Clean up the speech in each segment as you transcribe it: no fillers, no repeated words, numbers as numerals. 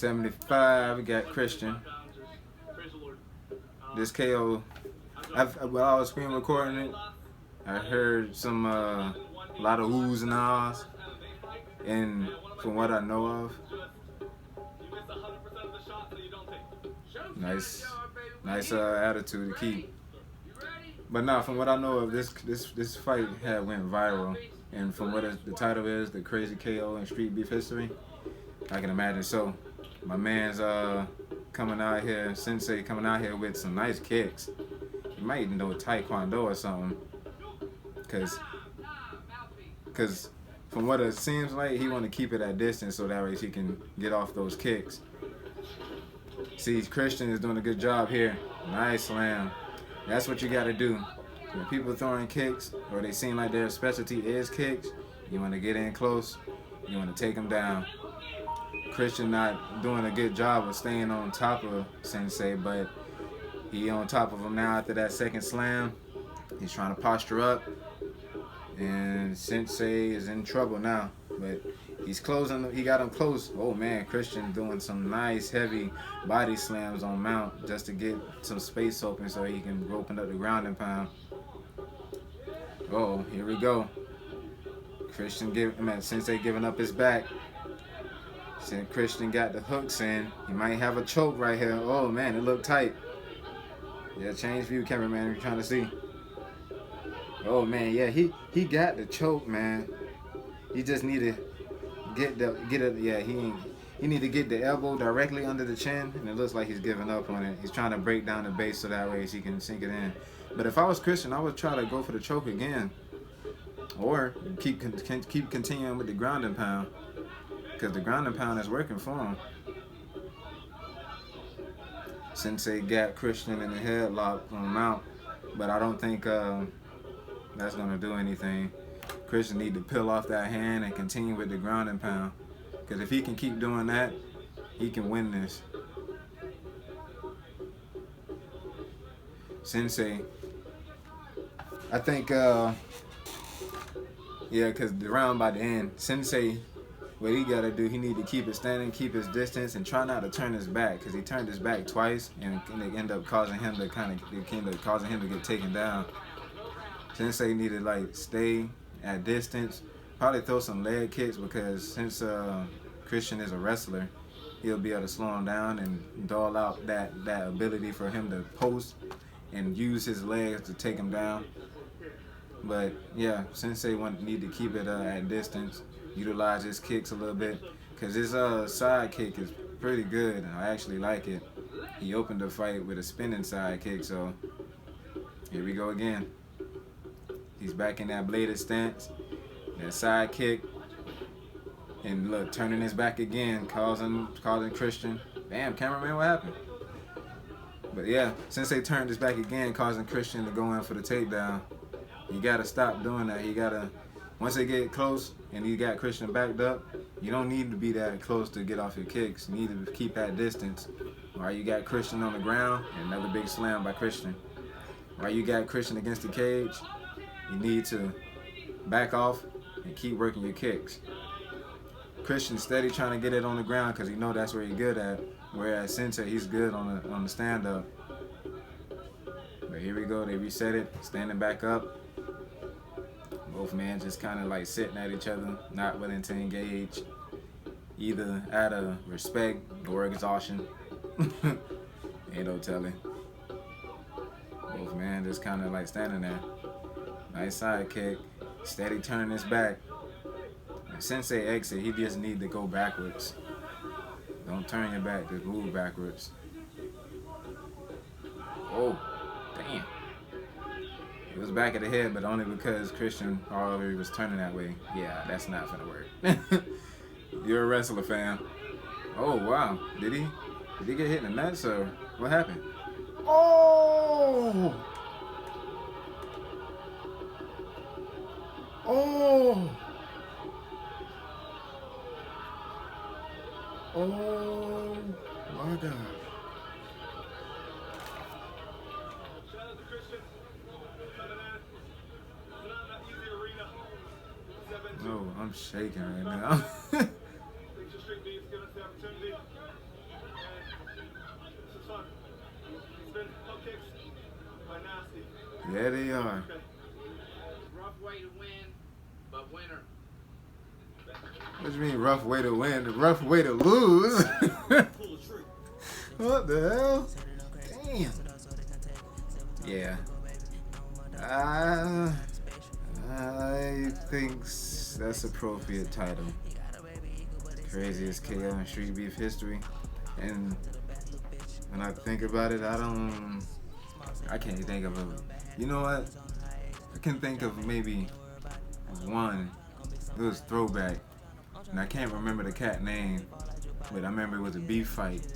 175, we got Christian. This KO, while I was screen recording it, I heard a lot of oohs and ahs, and from what I know of, nice attitude to keep. But nah, from what I know of, this fight went viral, and from what the title is, the crazy KO in Street Beef history, I can imagine so. My man's coming out here, Sensei coming out here with some nice kicks. He might even know Taekwondo or something, cause from what it seems like, he want to keep it at distance so that way he can get off those kicks. See, Christian is doing a good job here. Nice slam. That's what you got to do. When people throwing kicks, or they seem like their specialty is kicks, you want to get in close. You want to take them down. Christian not doing a good job of staying on top of Sensei, but he on top of him now after that second slam. He's trying to posture up, and Sensei is in trouble now. But he's closing. He got him close. Oh man, Christian doing some nice heavy body slams on mount just to get some space open so he can open up the ground and pound. Oh, here we go. Sensei giving up his back. Since Christian got the hooks in, he might have a choke right here. Oh man, it looked tight. Yeah, change view, cameraman, if you're trying to see. Oh man, yeah, he got the choke, man. He just need to he need to get the elbow directly under the chin, and it looks like he's giving up on it. He's trying to break down the base so that way he can sink it in. But if I was Christian, I would try to go for the choke again, or keep continuing with the ground and pound, because the ground and pound is working for him. Sensei got Christian in the headlock on mount, but I don't think that's gonna do anything. Christian need to peel off that hand and continue with the ground and pound, because if he can keep doing that, he can win this. Sensei, I think, because the round by the end, Sensei, what he gotta do, he need to keep it standing, keep his distance, and try not to turn his back, because he turned his back twice, and it ended up causing him to get taken down. Sensei need to like stay at distance, probably throw some leg kicks, because since Christian is a wrestler, he'll be able to slow him down and dull out that ability for him to post and use his legs to take him down. But yeah, Sensei need to keep it at distance, utilize his kicks a little bit, because his side kick is pretty good. I actually like it. He opened the fight with a spinning side kick, so here we go again. He's back in that bladed stance, that side kick, and look, turning his back again, causing Christian. Damn, cameraman, what happened? But yeah, Sensei turned his back again, causing Christian to go in for the takedown. You gotta stop doing that. You gotta, once they get close and you got Christian backed up, you don't need to be that close to get off your kicks. You need to keep that distance. While you got Christian on the ground, and another big slam by Christian. While you got Christian against the cage, you need to back off and keep working your kicks. Christian steady trying to get it on the ground because he know that's where he's good at. Whereas Sensei, he's good on the stand up. But here we go, they reset it, standing back up. Both men just kind of like sitting at each other, not willing to engage, either out of respect or exhaustion. Ain't no telling. Both men just kind of like standing there. Nice side kick, steady turning his back. If Sensei exit, he just need to go backwards. Don't turn your back, just move backwards. Oh, damn. It was back of the head, but only because Christian already was turning that way. Yeah, that's not gonna work. You're a wrestler, fam. Oh, wow. Did he get hit in the nuts, or what happened? Oh! Oh! Oh, my God. No, I'm shaking right now. Yeah, they are. Rough way to win, but winner. What do you mean rough way to win? The rough way to lose? What the hell? Damn. Yeah. I think that's appropriate title. Craziest KO in street beef history. And when I think about it, I can't think of a, you know what? I can think of maybe one. It was Throwback. And I can't remember the cat name, but I remember it was a beef fight.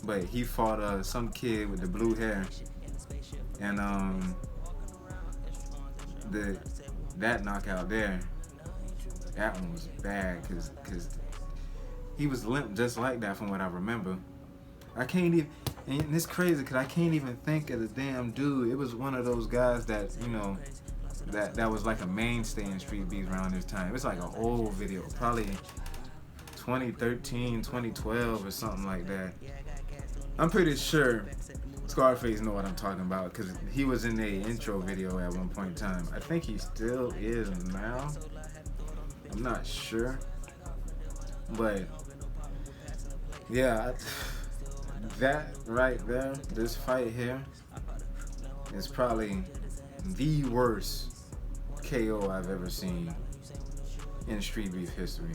But he fought some kid with the blue hair. And that knockout there, that one was bad because he was limp just like that from what I remember. I can't even, and it's crazy because I can't even think of the damn dude. It was one of those guys that, you know, that was like a mainstay in street beefs around this time. It was like an old video, probably 2013, 2012 or something like that. I'm pretty sure Scarface know what I'm talking about because he was in the intro video at one point in time. I think he still is now. I'm not sure. But yeah, that right there, this fight here is probably the worst KO I've ever seen in street beef history.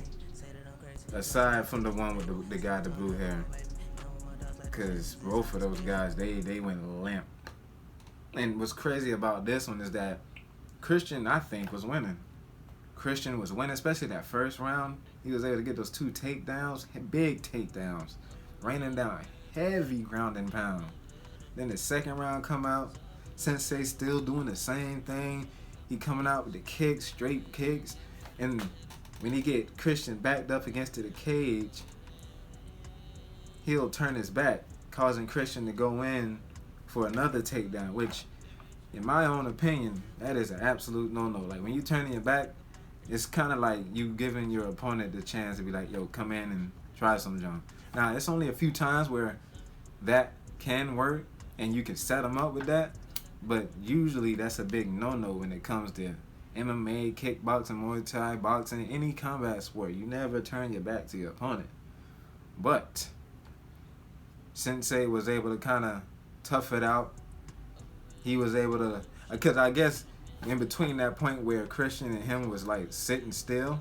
Aside from the one with the guy with the blue hair. Because both of those guys, they went limp. And what's crazy about this one is that Christian, I think, was winning. Christian was winning, especially that first round. He was able to get those 2 takedowns, big takedowns, raining down heavy ground and pound. Then the second round come out, Sensei still doing the same thing. He coming out with the kicks, straight kicks. And when he get Christian backed up against the cage, he'll turn his back, causing Christian to go in for another takedown, which, in my own opinion, that is an absolute no-no. Like, when you turn your back, it's kind of like you giving your opponent the chance to be like, yo, come in and try some jump. Now, it's only a few times where that can work, and you can set them up with that, but usually that's a big no-no when it comes to MMA, kickboxing, Muay Thai, boxing, any combat sport. You never turn your back to your opponent. But Sensei was able to kind of tough it out. He was able to, because I guess in between that point where Christian and him was like sitting still,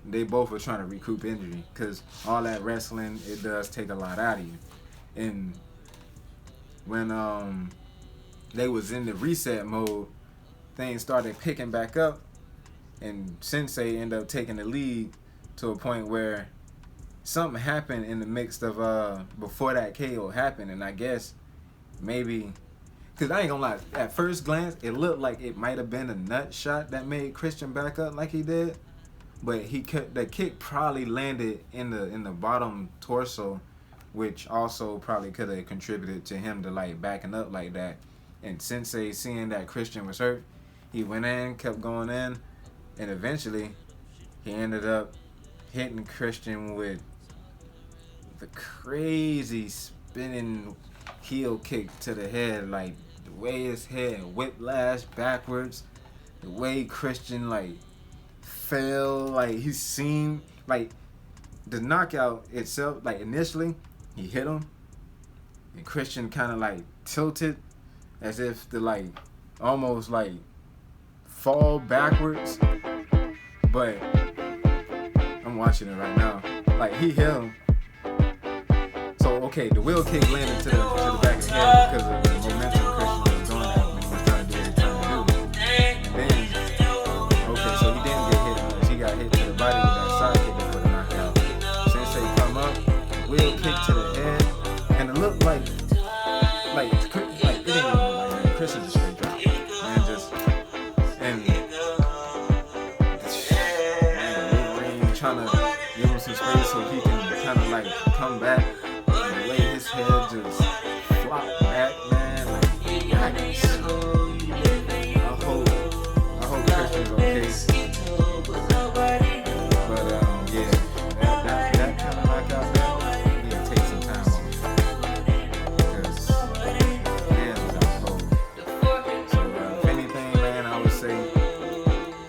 they both were trying to recoup energy because all that wrestling, it does take a lot out of you. And when they was in the reset mode, things started picking back up, and Sensei ended up taking the lead to a point where something happened in the mix of before that KO happened. And I guess maybe, because I ain't gonna lie, at first glance it looked like it might have been a nut shot that made Christian back up like he did, but the kick probably landed in the bottom torso, which also probably could have contributed to him to like backing up like that. And Sensei, seeing that Christian was hurt, he went in, kept going in, and eventually he ended up hitting Christian with the crazy spinning heel kick to the head, like the way his head whiplash backwards, the way Christian like fell, like he seemed like the knockout itself, like initially he hit him and Christian kind of like tilted as if to like almost like fall backwards, but I'm watching it right now, like he hit him. So okay, the wheel kick landed to the back of the head because of the momentum Christian was doing that when he was trying to do what he was trying to do. And then, okay, so he didn't get hit much. He got hit to the body with that side kick before the knockout. Sensei come up, wheel kick to the head, and it looked like it didn't even look like that. Christian's a straight drop. Man, just, and Wolverine trying to give him some space so he can kind of like come back. His head just flopped back, man. Like, yikes. I hope Christian's okay. But yeah, that kind of knockout there, you need to take some time off. Because man was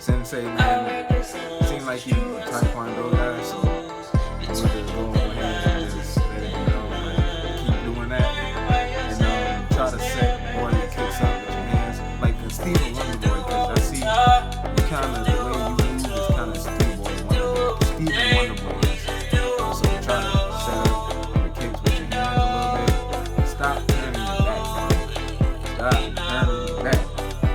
Sensei, man, seemed like he was a Taekwondo guy, so I'm just go ahead and just let it go, like, keep doing that, and try to set boy your kicks up with your hands, like the Steve Wonder Boy, because I see you kind of, the way you move is kind of Steve Wonder Boy. So try to set up your kicks with your hands a little bit. Stop turning your back, man. Stop turning your back.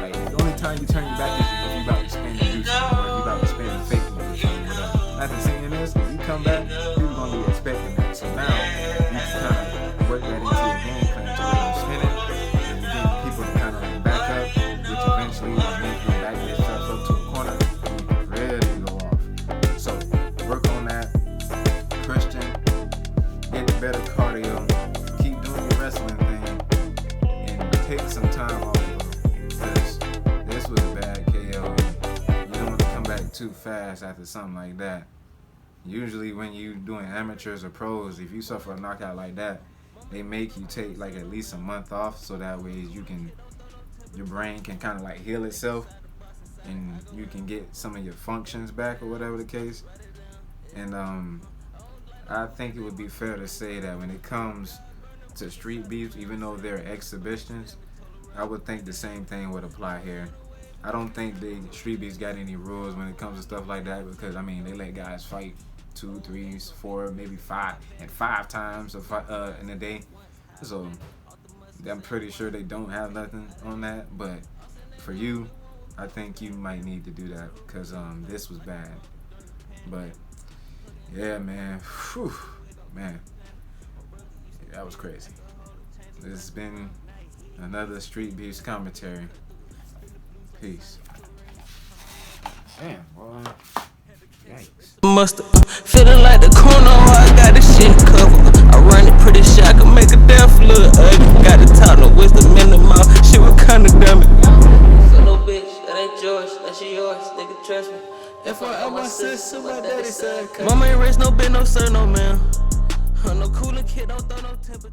Like, the only time you turn your back is if you about to spin and do something, or if you about to spin and fake and do something, whatever. After seeing this, if you come back, people gonna be expecting that. So now you can kind of work that into your game plan to where you spin it, and you get people to kind of like back up, which eventually will make you back yourself up to a corner, and you can really go off. So work on that, Christian. Get better cardio. Keep doing your wrestling thing, and take some time off, bro. Because this was a bad KO. You don't want to come back too fast after something like that. Usually when you doing amateurs or pros, if you suffer a knockout like that, they make you take like at least a month off, so that way you can, your brain can kind of like heal itself, and you can get some of your functions back or whatever the case. And I think it would be fair to say that when it comes to street beefs, even though they're exhibitions, I would think the same thing would apply here. I don't think the street beefs got any rules when it comes to stuff like that, because I mean they let guys fight 2, 3, 4, maybe 5 times in a day. So I'm pretty sure they don't have nothing on that. But for you, I think you might need to do that, because this was bad. But yeah, man. Whew, man. Yeah, that was crazy. This has been another Street Beefs commentary. Peace. Damn, boy. Yikes. Mustard, feeling like the corner, I got this shit covered. I run it pretty shit, I can make a damn look ugly. Got the top, no wisdom in the mouth, shit was kinda dummy. So no bitch, that ain't yours, that's yours, nigga, trust me. If I owe my sister, my daddy said, mama ain't raised no bitch, no sir, no man. I'm no cooler kid, don't throw no temper.